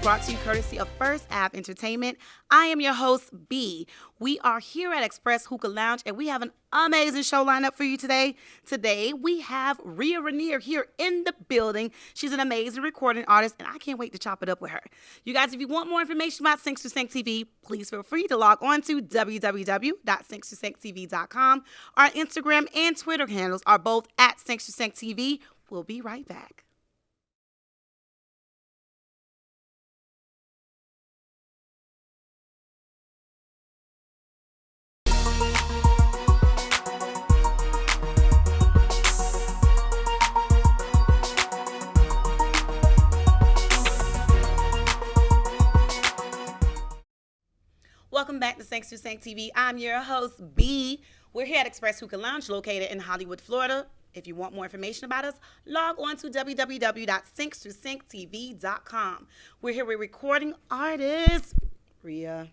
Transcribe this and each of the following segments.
brought to you courtesy of First Ave Entertainment. I am your host, B. We are here at Express Hookah Lounge, and we have an amazing show lined up for you today. Today, we have Ria Rania here in the building. She's an amazing recording artist, and I can't wait to chop it up with her. You guys, if you want more information about Sync to Sync TV, please feel free to log on to www.sync2sync.tv.com. Our Instagram and Twitter handles are both at Sync to Sync TV. We'll be right back. Welcome back to Sync to Sync TV. I'm your host, B. We're here at Express Hookah Lounge, located in Hollywood, Florida. If you want more information about us, log on to www.sync2sync.tv.com. We're here with recording artist Ria.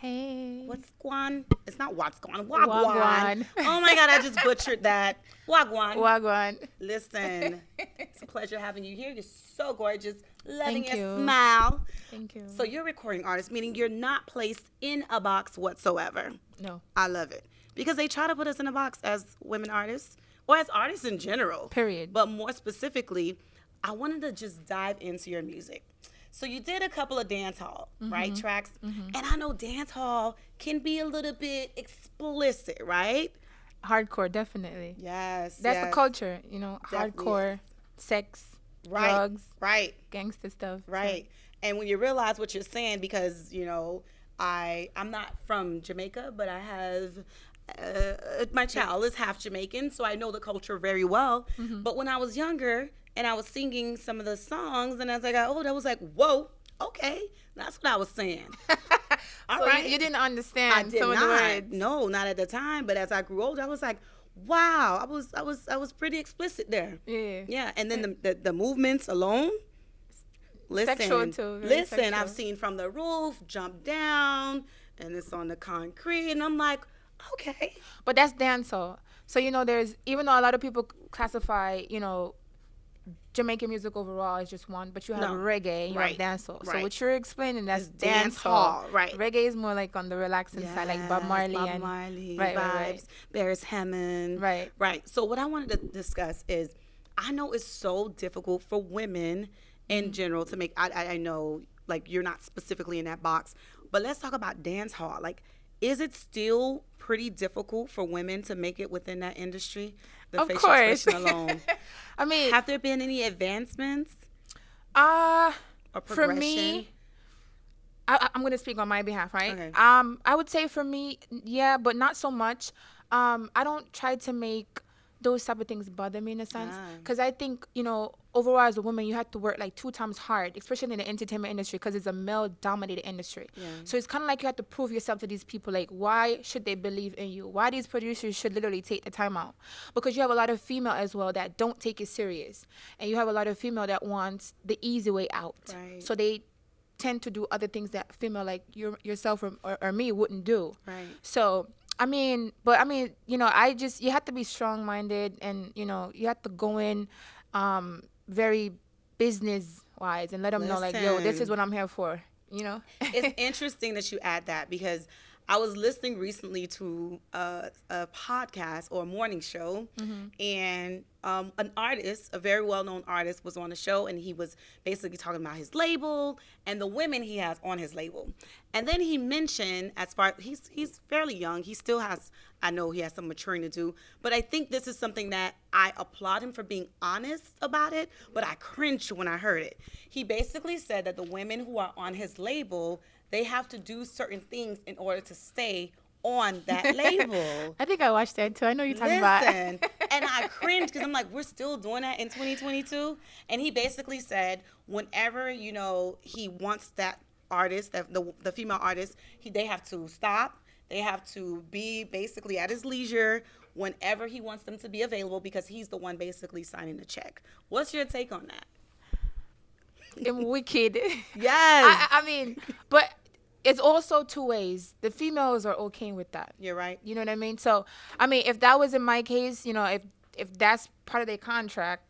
Hey. What's Guan? It's not what's Guan. Wagwan. Oh my God, I just butchered that. Wagwan. Wagwan. Listen, it's a pleasure having you here. You're so gorgeous. Loving Thank your you. smile. Thank you. So you're a recording artist, meaning you're not placed in a box whatsoever. No. I love it. Because they try to put us in a box as women artists, or as artists in general. Period. But more specifically, I wanted to just dive into your music. So you did a couple of dance hall, right, tracks? And I know dance hall can be a little bit explicit, right? Hardcore, definitely. Yes. That's the culture, you know, Definitely. hardcore, sex, Right. drugs, Right. gangster stuff. Right. And when you realize what you're saying, because, you know, I'm not from Jamaica, but I have, my child is half Jamaican, so I know the culture very well. But when I was younger and I was singing some of the songs, and as I got older, I was like, whoa, okay, that's what I was saying. All So right. you didn't I understand did some of the not. words. No, not at the time. But as I grew older, I was like, wow, I was pretty explicit there. Yeah. Yeah, and then the movements alone. Listen, Sexual too, very listen. sexual. I've seen from the roof, jump down, and it's on the concrete, and I'm like, okay. But that's dancehall. So, you know, there's, even though a lot of people classify, you know, Jamaican music overall as just one, but you have No. reggae and you Right. have dancehall. So Right. what you're explaining, that's It's dancehall, dancehall. right. Reggae is more like on the relaxing side, like Bob Marley Bob and Marley right, vibes, right. Beres Hammond. Right. Right. So what I wanted to discuss is, I know it's so difficult for women in general to make. I know, like, you're not specifically in that box, but let's talk about dance hall. Like, is it still pretty difficult for women to make it within that industry? The Of facial course. expression alone. I mean, Have there been any advancements uh or for progression? me, I'm going to speak on my behalf, right? Okay. I would say for me, yeah, but not so much. I don't try to make those type of things bother me in a sense, because I think, you know, overall as a woman, you have to work like 2 times hard, especially in the entertainment industry, because it's a male-dominated industry. Yeah. So it's kind of like you have to prove yourself to these people, like, why should they believe in you? Why these producers should literally take the time out? Because you have a lot of female as well that don't take it serious, and you have a lot of female that wants the easy way out. Right. So they tend to do other things that female like yourself or me wouldn't do. Right. So you know, you have to be strong-minded, and, you know, you have to go in very business-wise and let them know, like, yo, this Listen. is what I'm here for, you know? It's interesting that you add that, because I was listening recently to a podcast or a morning show, and an artist, a very well-known artist, was on the show, and he was basically talking about his label and the women he has on his label. And then he mentioned, as far he's fairly young, he still has, I know he has some maturing to do, but I think this is something that I applaud him for being honest about it, but I cringed when I heard it. He basically said that the women who are on his label, they have to do certain things in order to stay on that label. I think I watched that too. I know you're talking about. Listen, and I cringed because I'm like, we're still doing that in 2022. And he basically said, whenever, you know, he wants that artist, the female artist, they have to stop. They have to be basically at his leisure whenever he wants them to be available, because he's the one basically signing the check. What's your take on that? I'm wicked. Yes. I mean, but it's also 2 ways. The females are okay with that. You're right. You know what I mean? So, I mean, if that was in my case, you know, if that's part of their contract,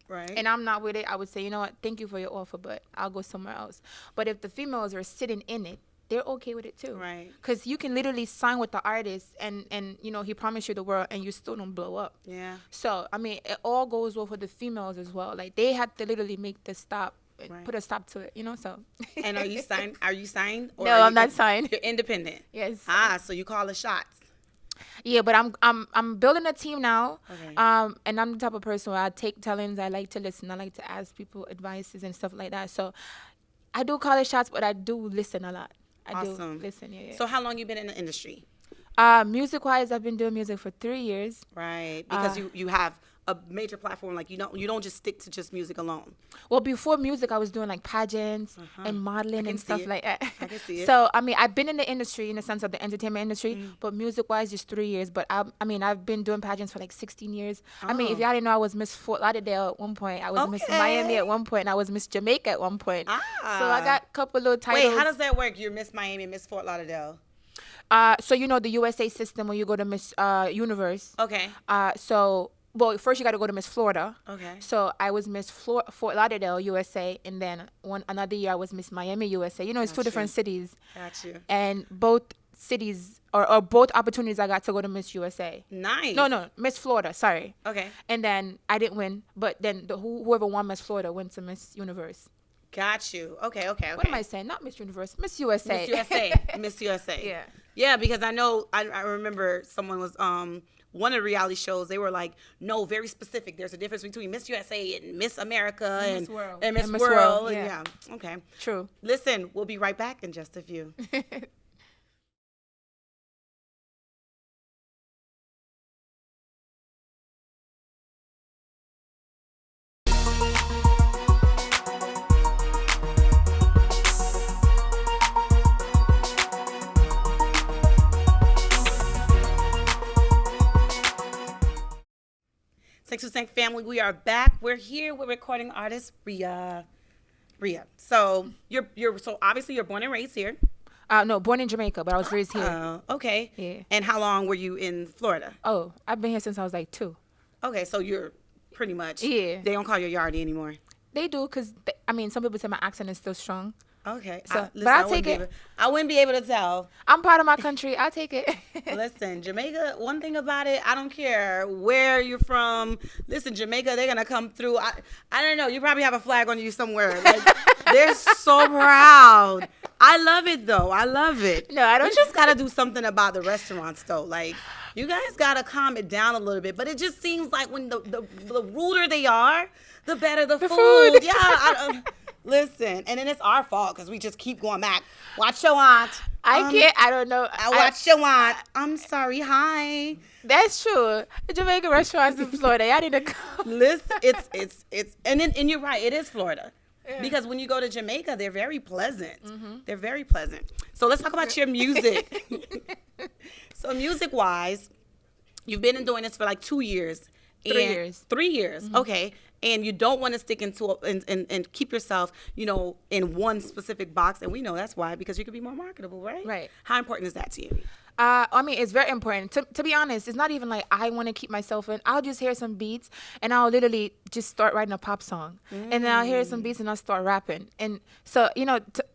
Right. and I'm not with it, I would say, you know what, thank you for your offer, but I'll go somewhere else. But if the females are sitting in it, they're okay with it too. Right. Because you can literally sign with the artist and he promised you the world and you still don't blow up. Yeah. So, I mean, it all goes well for the females as well. Like, they had to literally make the stop, Right. put a stop to it, so. And are you signed? Are you signed? Or No, I'm not signed. You're independent. Yes. So you call the shots. Yeah, but I'm building a team now. Okay. And I'm the type of person where I take tellings. I like to listen. I like to ask people advices and stuff like that. So I do call the shots, but I do listen a lot. I do listen. Yeah. So how long you been in the industry? Music wise, I've been doing music for 3 years. Right. Because you have a major platform. Like, you don't just stick to just music alone. Well, before music, I was doing like pageants and modeling and stuff like that. I can see it. So, I mean, I've been in the industry in the sense of the entertainment industry, but music-wise, just 3 years. But I've been doing pageants for like 16 years. I mean, if y'all didn't know, I was Miss Fort Lauderdale at one point. I was Miss Miami at one point. And I was Miss Jamaica at one point. So I got a couple little titles. Wait, how does that work? You're Miss Miami, Miss Fort Lauderdale. So you know the USA system when you go to Miss Universe. Okay. Well, first you got to go to Miss Florida. Okay. So I was Miss Fort Lauderdale, USA, and then another year I was Miss Miami, USA. You know, it's two different cities. Got you. And both cities or both opportunities I got to go to Miss USA. Nice. No, Miss Florida. Sorry. Okay. And then I didn't win, but then whoever won Miss Florida went to Miss Universe. Got you. Okay. What am I saying? Not Miss Universe, Miss USA. Miss USA. Miss USA. Yeah. Yeah, because I know I remember someone was one of the reality shows, they were like, no, very specific. There's a difference between Miss USA and Miss America and Miss World. Yeah. Okay. True. Listen, we'll be right back in just a few. Sank family, we are back. We're here with recording artist Ria. So so obviously you're born and raised here. No, born in Jamaica, but I was raised here. Okay. Yeah. And how long were you in Florida? Oh, I've been here since I was like 2. Okay, so you're pretty much. Yeah. They don't call you Yardie anymore. They do, because some people say my accent is still strong. Okay. So, but I'll take it. I wouldn't be able to tell. I'm part of my country. I'll take it. Listen, Jamaica, one thing about it, I don't care where you're from. Listen, Jamaica, they're going to come through. I don't know. You probably have a flag on you somewhere. Like, they're so proud. I love it, though. I love it. No, I don't. We just got to do something about the restaurants, though. Like, you guys got to calm it down a little bit. But it just seems like when the ruder they are, the better the food. Yeah. Listen, and then it's our fault because we just keep going back. Watch your aunt. I don't know. Watch your aunt. I'm sorry. Hi. That's true. The Jamaican restaurants in Florida, y'all need to come. Listen, it's and you're right. It is Florida. Yeah. Because when you go to Jamaica, they're very pleasant. Mm-hmm. They're very pleasant. So let's talk about your music. So music-wise, you've been doing this for like 2 years. 3 years. 3 years. Mm-hmm. Okay. And you don't want to stick into and keep yourself, in one specific box. And we know that's why, because you could be more marketable, right? Right. How important is that to you? It's very important. To be honest, it's not even like I want to keep myself in. I'll just hear some beats and I'll literally just start writing a pop song. And then I'll hear some beats and I'll start rapping. And so,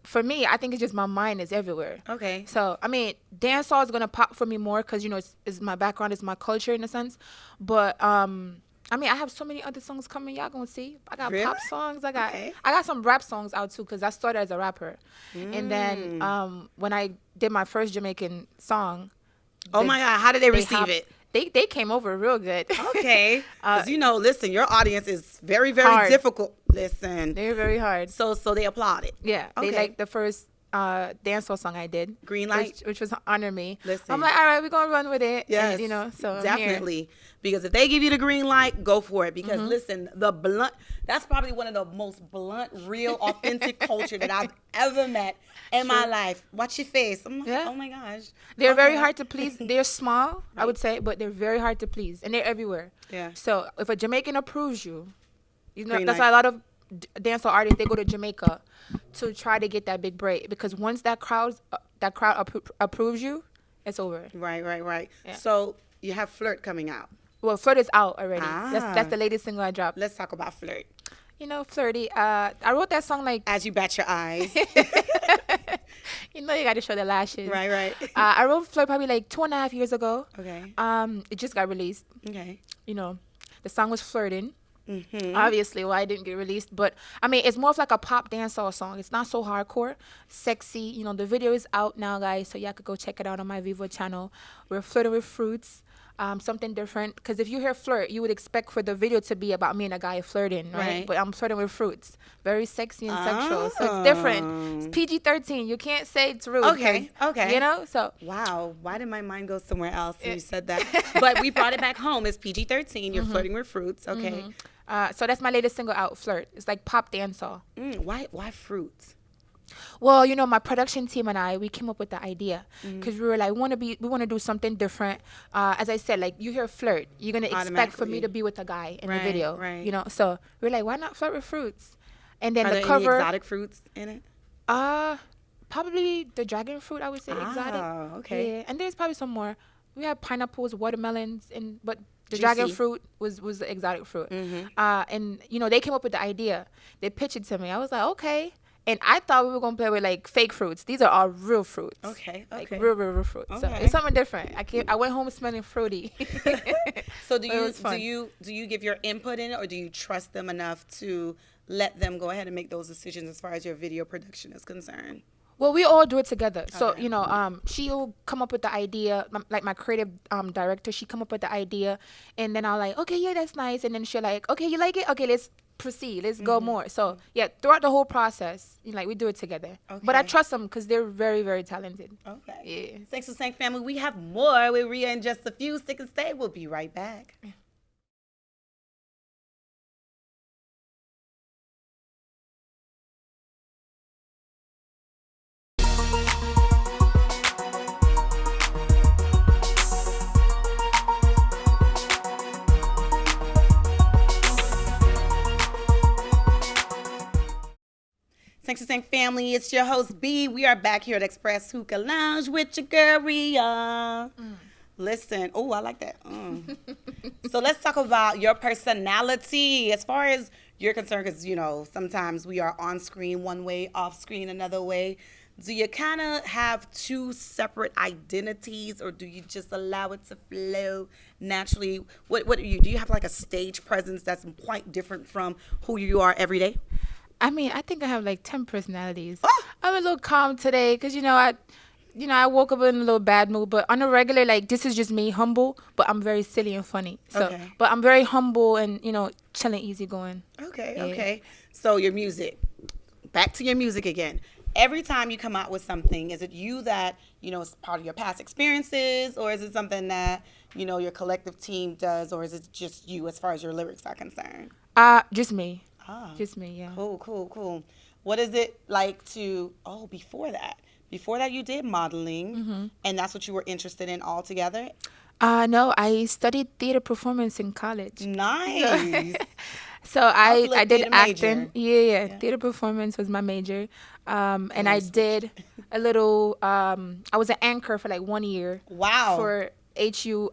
for me, I think it's just my mind is everywhere. Okay. So, dancehall is going to pop for me more because, it's my background, it's my culture in a sense. But, I have so many other songs coming. Y'all gonna see. I got pop songs. I got some rap songs out too, because I started as a rapper. And then when I did my first Jamaican song. Oh my God! How did they receive it? They came over real good. Okay. Because listen, your audience is very, very hard. Difficult. Listen. They're very hard. So they applauded. Yeah. Okay. They liked the first dancehall song I did. Green Light. Which was Honor Me. Listen. I'm like, all right, we're gonna run with it. Yes. And, so definitely. Because if they give you the green light, go for it. Because listen, that's probably one of the most blunt, real, authentic culture that I've ever met in my life. Watch your face. I'm like, oh my gosh. They're very hard to please. They're small, I would say, but they're very hard to please. And they're everywhere. Yeah. So if a Jamaican approves you, that's why a lot of dancehall artists, they go to Jamaica to try to get that big break. Because once that crowd approves you, it's over. Right. Yeah. So you have Flirt coming out. Well, Flirt is out already. That's the latest single I dropped. Let's talk about Flirt. You know, Flirty. I wrote that song like... As you bat your eyes. You know, you got to show the lashes. Right. I wrote Flirt probably like 2.5 years ago. Okay. It just got released. Okay. You know, the song was Flirting. Mm-hmm. Obviously, why it didn't get released. But, I mean, it's more of like a pop dancehall song. It's not so hardcore. Sexy. You know, the video is out now, guys. So y'all could go check it out on my Vivo channel. We're flirting with fruits. Something different, because if you hear flirt, you would expect for the video to be about me and a guy flirting, right? But I'm flirting with fruits, very sexy and sexual, so it's different. It's PG-13. You can't say it's rude. Okay. You know, so wow, why did my mind go somewhere else when you said that? But we brought it back home. It's PG-13. You're flirting with fruits. Okay. So that's my latest single out, Flirt. It's like pop dancehall. Why fruits? Well, you know, my production team and we came up with the idea because we were like, we want to do something different. As I said, like you hear flirt, you're gonna expect for me to be with a guy in the video, you know. So we're like, why not flirt with fruits? And then the cover. Any exotic fruits in it? Probably the dragon fruit. I would say exotic. Okay. Yeah, and there's probably some more. We have pineapples, watermelons, but the dragon fruit was the exotic fruit. And you know, they came up with the idea. They pitched it to me. I was like, okay. And I thought we were gonna play with like fake fruits. These are all real fruits. Okay. Like real fruits. Okay. So it's something different. I went home smelling fruity. So do you give your input in it, or do you trust them enough to let them go ahead and make those decisions as far as your video production is concerned? Well, we all do it together. So, you know, she'll come up with the idea, like my creative director, she come up with the idea, and then I'll like, okay, yeah, that's nice. And then she'll like, okay, you like it? Okay, let's proceed. Let's go more. So, yeah, throughout the whole process, you know, like we do it together. Okay. But I trust them because they're very, very talented. Okay. Yeah. Thanks for saying, family. We have more with Ria in just a few. Stick and stay. We'll be right back. Yeah. Thanks for saying, family. It's your host, B. We are back here at Express Hookah Lounge with your girl, Ria. Listen. Oh, I like that. So let's talk about your personality as far as you're concerned, because, you know, sometimes we are on screen one way, off screen another way. Do you kind of have two separate identities, or do you just allow it to flow naturally? What do you do? You have like a stage presence that's quite different from who you are every day? I mean, I think I have like 10 personalities. I'm a little calm today because, I woke up in a little bad mood. But on a regular, like, this is just me, humble. But I'm very silly and funny. So, but I'm very humble and, chilling, easygoing. Okay. So your music. Back to your music again. Every time you come out with something, is it you that, is part of your past experiences? Or is it something that, your collective team does? Or is it just you as far as your lyrics are concerned? Just me. Just me, yeah. Cool. What is it like before that you did modeling, and that's what you were interested in altogether? No, I studied theater performance in college. Nice. So I did acting. Yeah. Theater performance was my major. And I did a little, I was an anchor for like 1 year. Wow. For HU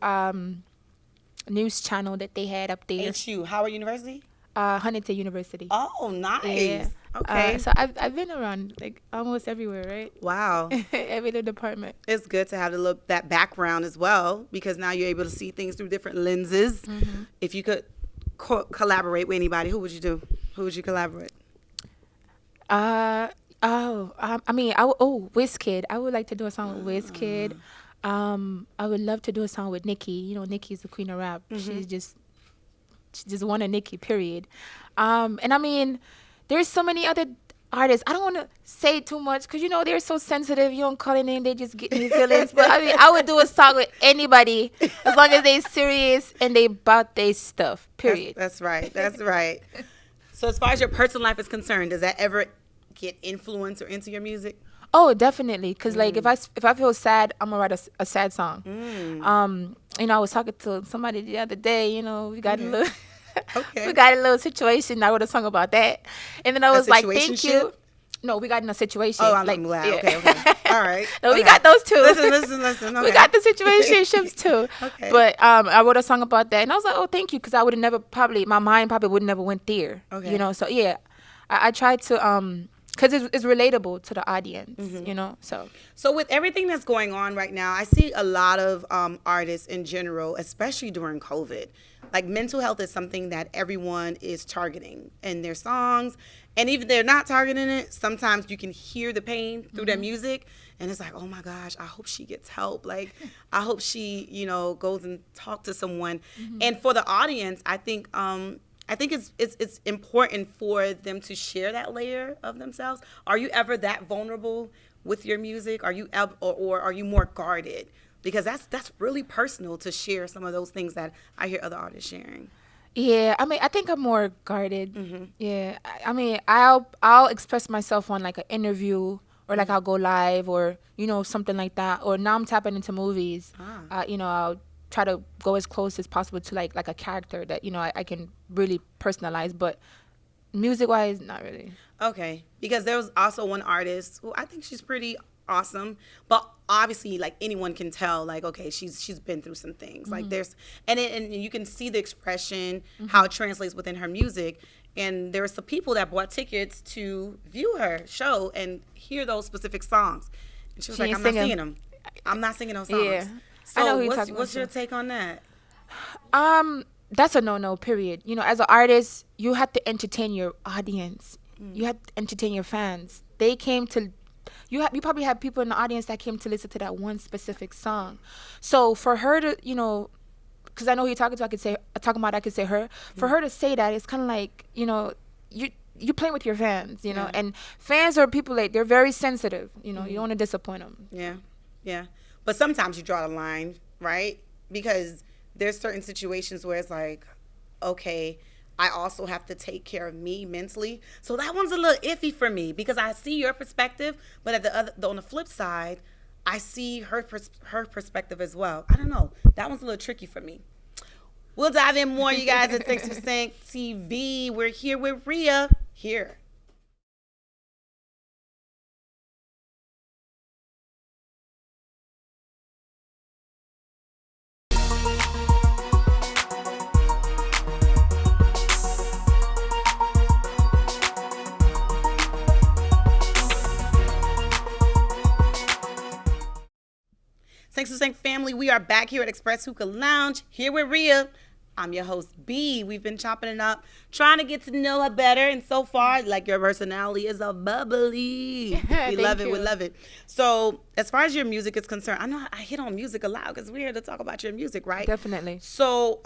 news channel that they had up there. HU, Howard University? Huntington University. Oh, nice. Yeah. Okay. So I've been around like almost everywhere, right? Wow. Every little department. It's good to have that background as well, because now you're able to see things through different lenses. If you could collaborate with anybody, who would you do? Who would you collaborate? Wizkid. I would like to do a song with Wizkid. I would love to do a song with Nicki. Nicki's the queen of rap. She just won a Nicki, period. And I mean, there's so many other artists. I don't want to say too much because, they're so sensitive. You don't call a name, they just get me feelings. But I mean, I would do a song with anybody as long as they serious and they about their stuff, period. That's right. So as far as your personal life is concerned, does that ever get influenced or into your music? Oh, definitely. Because, like, if I feel sad, I'm going to write a sad song. I was talking to somebody the other day, we got a little... we got a little situation. I wrote a song about that. And then I was like, thank you. No, we got in a situation. Oh, I'm glad. Yeah. Okay. All right. No, we got those too. Listen. Okay. We got the situationships too. Okay. But I wrote a song about that, and I was like, oh, thank you, because I would have never my mind probably would never went there. Okay. You know, so yeah, I tried to because it's relatable to the audience. You know, so with everything that's going on right now, I see a lot of artists in general, especially during COVID. Like, mental health is something that everyone is targeting in their songs. And even if they're not targeting it, sometimes you can hear the pain through their music. And it's like, oh my gosh, I hope she gets help. Like, I hope she, goes and talks to someone. And for the audience, I think it's important for them to share that layer of themselves. Are you ever that vulnerable with your music? Are you or are you more guarded? Because that's really personal to share some of those things that I hear other artists sharing. Yeah, I mean, I think I'm more guarded. Yeah, I mean, I'll express myself on like an interview, or like I'll go live, or something like that. Or now I'm tapping into movies. I'll try to go as close as possible to like a character that I can really personalize. But music wise, not really. Okay, because there was also one artist who I think she's pretty awesome, but obviously, like, anyone can tell, like, okay, she's been through some things. Like, there's and you can see the expression, how it translates within her music. And there were some people that bought tickets to view her show and hear those specific songs. And she was like, I'm not singing them. I'm not singing those songs. Yeah. So I know what's your take on that? That's a no, period. As an artist, you have to entertain your audience. You have to entertain your fans. They came to you probably have people in the audience that came to listen to that one specific song. So for her to, because I know who you're talking to, I could say her. For her to say that, it's kind of like, you playing with your fans, and fans are people, like, they're very sensitive. You don't want to disappoint them. Yeah. But sometimes you draw the line, right? Because there's certain situations where it's like, okay, I also have to take care of me mentally. So that one's a little iffy for me, because I see your perspective, but on the flip side, I see her perspective as well. I don't know. That one's a little tricky for me. We'll dive in more, you guys, at 6% TV. We're here with Ria. Here. Thanks to Sync family. We are back here at Express Hookah Lounge, here with Ria. I'm your host, B. We've been chopping it up, trying to get to know her better. And so far, like, your personality is a bubbly. We love it. We love it. So as far as your music is concerned, I know I hit on music a lot because we're here to talk about your music, right? Definitely. So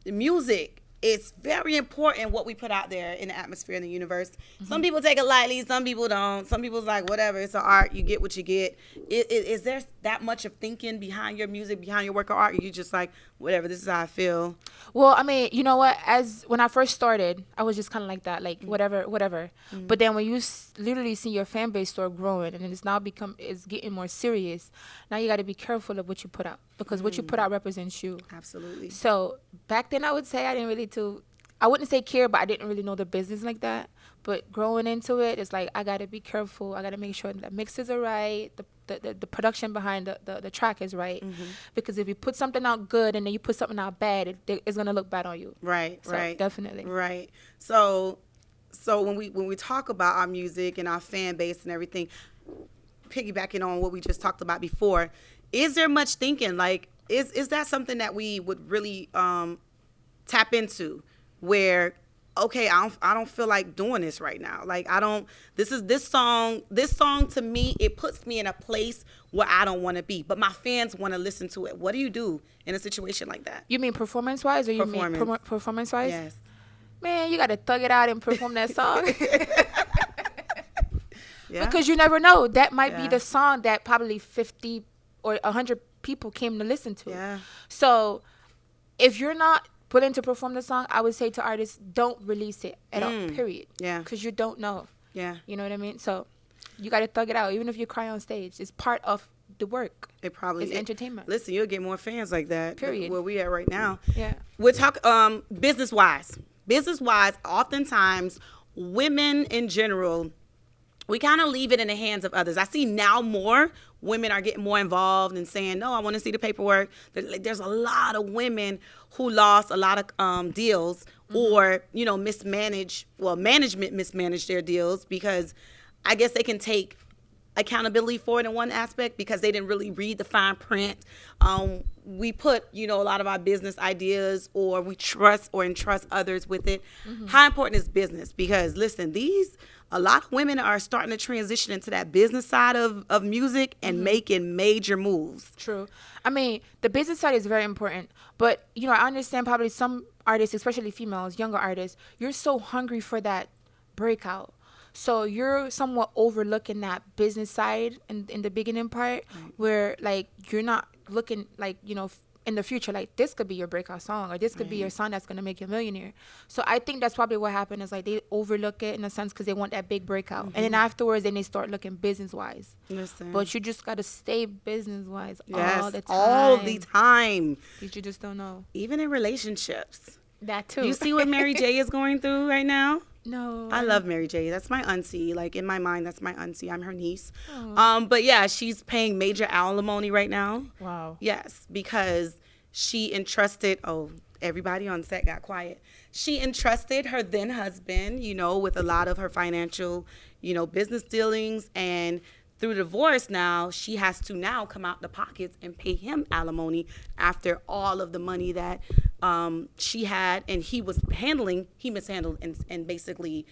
music, it's very important what we put out there in the atmosphere, in the universe. Some people take it lightly, some people don't. Some people's like, whatever, it's an art, you get what you get. Is there that much of thinking behind your music, behind your work of art? Or you just like, whatever, this is how I feel? Well, I mean, you know what? When I first started, I was just kind of like that, like, whatever. But then when you literally see your fan base start growing, and it's now it's getting more serious, now you got to be careful of what you put out, because what you put out represents you. Absolutely. So back then, I would say I wouldn't say care, but I didn't really know the business like that. But growing into it, it's like, I got to be careful. I got to make sure the mixes are right, the production behind the track is right. Because if you put something out good and then you put something out bad, it's going to look bad on you. Right. Definitely. Right. So when we talk about our music and our fan base and everything, piggybacking on what we just talked about before, is there much thinking? Like, is that something that we would really tap into, where, okay, I don't feel like doing this right now. Like, this song to me, it puts me in a place where I don't want to be, but my fans want to listen to it. What do you do in a situation like that? You mean performance-wise, or you mean performance-wise? Yes. Man, you got to thug it out and perform that song. Yeah. Because you never know. That might be the song that probably 50 or 100 people came to listen to. Yeah. So if you're not willing to perform the song, I would say to artists, don't release it at all, period. Yeah. Because you don't know. Yeah. You know what I mean? So you got to thug it out. Even if you cry on stage, it's part of the work. It probably is entertainment. Listen, you'll get more fans like that. Period. Where we at right now. Yeah. We're talking business-wise. Business-wise, oftentimes women in general we kind of leave it in the hands of others. I see now more women are getting more involved and saying, no, I want to see the paperwork. There's a lot of women who lost a lot of deals or, management mismanaged their deals because I guess they can take accountability for it in one aspect because they didn't really read the fine print. We put, a lot of our business ideas or we trust or entrust others with it. How important is business? Because listen, a lot of women are starting to transition into that business side of music and making major moves. True. I mean, the business side is very important, but I understand probably some artists, especially females, younger artists, you're so hungry for that breakout. So you're somewhat overlooking that business side in the beginning part, where like you're not looking like, in the future, like this could be your breakout song or this could be your song that's going to make you a millionaire. So I think that's probably what happened is like they overlook it in a sense because they want that big breakout. And then afterwards, then they start looking business-wise. Listen. But you just got to stay business-wise all the time. All the time. You just don't know. Even in relationships. That too. You see what Mary J is going through right now? No. I love Mary J. That's my auntie. Like, in my mind, that's my auntie. I'm her niece. But, yeah, she's paying major alimony right now. Wow. Yes, because she entrusted, everybody on set got quiet. She entrusted her then husband, with a lot of her financial, business dealings. And through divorce now, she has to now come out the pockets and pay him alimony after all of the money that she had. And he mishandled and basically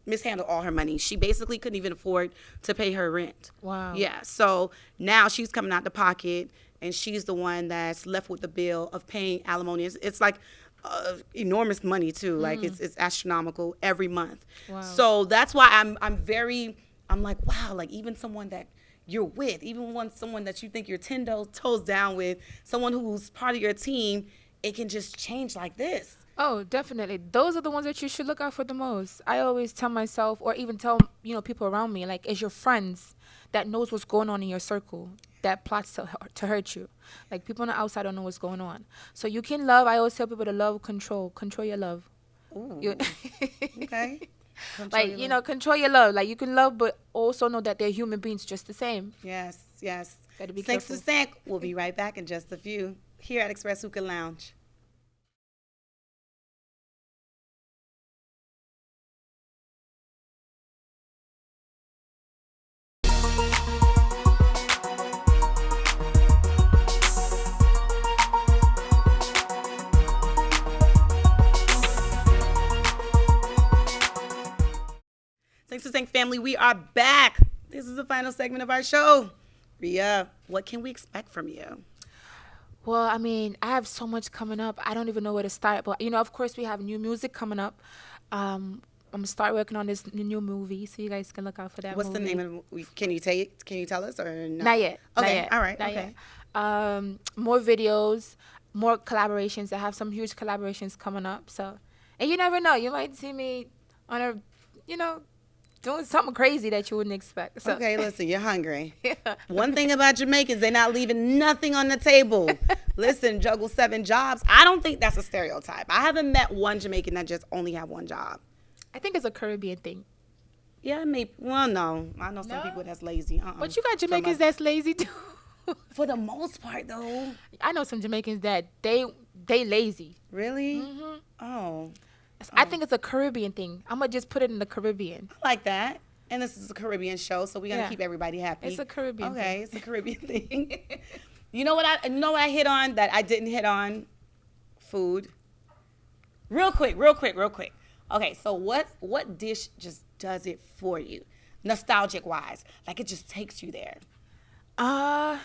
mishandled all her money. She basically couldn't even afford to pay her rent. Wow. Yeah. So now she's coming out the pocket. And she's the one that's left with the bill of paying alimony. It's like enormous money too. Like it's astronomical every month. Wow. So that's why I'm like, wow, like even someone that you're with, even someone that you think you're 10 toes down with, someone who's part of your team, it can just change like this. Oh, definitely. Those are the ones that you should look out for the most. I always tell myself or even tell, people around me, like, it's your friends that knows what's going on in your circle that plots to hurt you. Like, people on the outside don't know what's going on. So you can love. I always tell people to love, control your love. Ooh. Okay. Control your love. Like, you can love, but also know that they're human beings just the same. Yes. Gotta be Thanks careful. to Sank. We'll be right back in just a few here at Express Hookah Lounge. Thanks to Sank family. We are back. This is the final segment of our show. Ria, what can we expect from you? Well, I mean, I have so much coming up. I don't even know where to start. But, of course, we have new music coming up. I'm going to start working on this new movie, so you guys can look out for that What's movie. the name of the movie? Can you tell us or no? Not yet. Okay. Not yet. All right. Not okay. Yet. More videos, more collaborations. I have some huge collaborations coming up. So, and you never know. You might see me on a, doing something crazy that you wouldn't expect. So. Okay, listen, you're hungry. Yeah. One thing about Jamaicans, they're not leaving nothing on the table. Listen, juggle 7 jobs. I don't think that's a stereotype. I haven't met one Jamaican that just only have one job. I think it's a Caribbean thing. Yeah, maybe. Well, no. I know some people that's lazy. But you got Jamaicans that's lazy too. For the most part, though. I know some Jamaicans that they lazy. Really? Mm-hmm. Oh. I think it's a Caribbean thing. I'm going to just put it in the Caribbean. I like that. And this is a Caribbean show, so we're going to keep everybody happy. It's a Caribbean thing. Okay, it's a Caribbean thing. You know what I hit on that I didn't hit on? Food. Real quick. Okay, so what dish just does it for you? Nostalgic-wise. Like, it just takes you there. I'm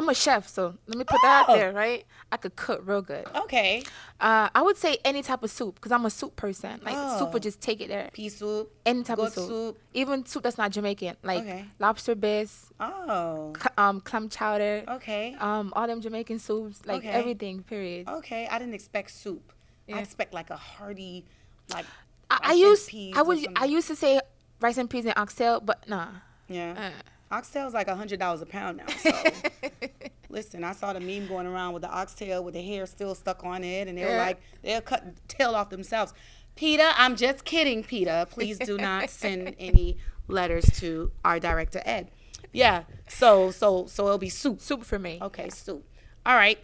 a chef, so let me put that out there, right? I could cook real good. Okay. I would say any type of soup because I'm a soup person. Like soup would just take it there. Pea soup. Any type of goat soup. Even soup that's not Jamaican, like Okay. lobster bisque, Oh. clam chowder. Okay. All them Jamaican soups, like Okay. everything. Period. Okay. I didn't expect soup. Yeah. I expect like a hearty, like. I used to say rice and peas and oxtail, but nah. Yeah. Oxtail's like $100 a pound now. So Listen, I saw the meme going around with the oxtail with the hair still stuck on it, and they were like, they'll cut the tail off themselves. PETA, I'm just kidding, PETA. Please do not send any letters to our director, Ed. Yeah, so it'll be soup. Soup for me. Okay, soup. All right.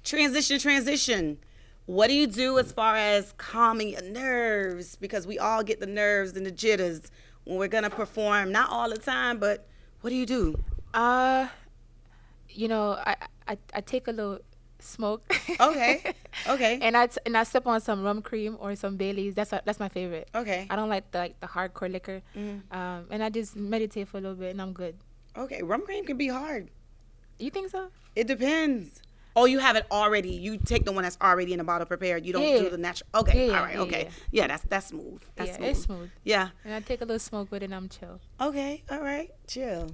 Transition. What do you do as far as calming your nerves? Because we all get the nerves and the jitters when we're going to perform. Not all the time, but what do you do? You know, I take a little smoke. Okay. And I sip on some rum cream or some Baileys. That's my favorite. Okay. I don't like the hardcore liquor. And I just meditate for a little bit and I'm good. Okay. Rum cream can be hard. You think so? It depends. Oh, you have it already. You take the one that's already in a bottle prepared. You don't do the natural. Okay. All right. Okay. Yeah, that's smooth. That's smooth. It's smooth. Yeah. And I take a little smoke with it and I'm chill. Okay. All right. Chill.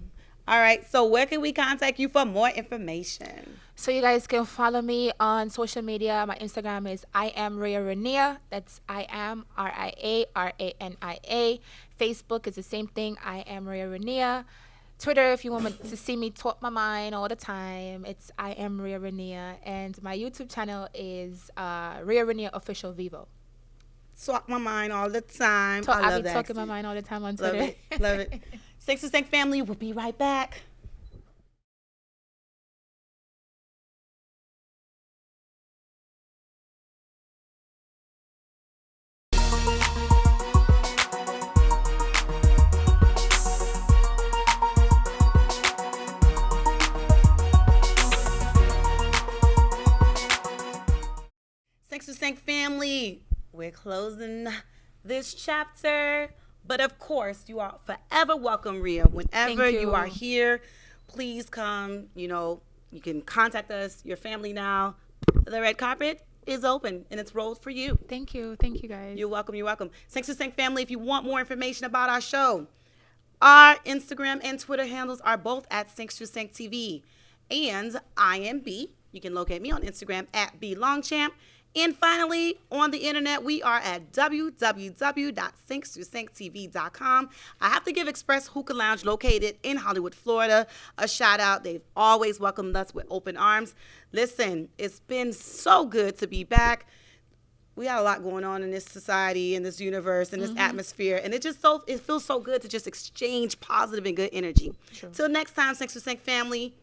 All right. So where can we contact you for more information? So you guys can follow me on social media. My Instagram is I am Ria Rania. That's I am RIA. Facebook is the same thing. I am Ria Rania. Twitter, if you want to see me talk my mind all the time, it's I am Ria Rania. And my YouTube channel is Ria Rania Official Vivo. Talk my mind all the time. I'll be talking my mind all the time on Twitter. Love it. Sinks to Sink family, we'll be right back. Sinks to Sink family, we're closing this chapter. But of course, you are forever welcome, Ria. Whenever you are here, please come. You know, you can contact us, your family now. The red carpet is open and it's rolled for you. Thank you, guys. You're welcome. Sinks to Sink family, if you want more information about our show, our Instagram and Twitter handles are both at Sinks to Sink TV. And I am B. You can locate me on Instagram at BLongChamp. And finally, on the internet, we are at www.sinkstosinktv.com. I have to give Express Hookah Lounge, located in Hollywood, Florida, a shout out. They've always welcomed us with open arms. Listen, it's been so good to be back. We got a lot going on in this society, in this universe, in this atmosphere, and it feels so good to just exchange positive and good energy. Till next time, Sinks to Sink family.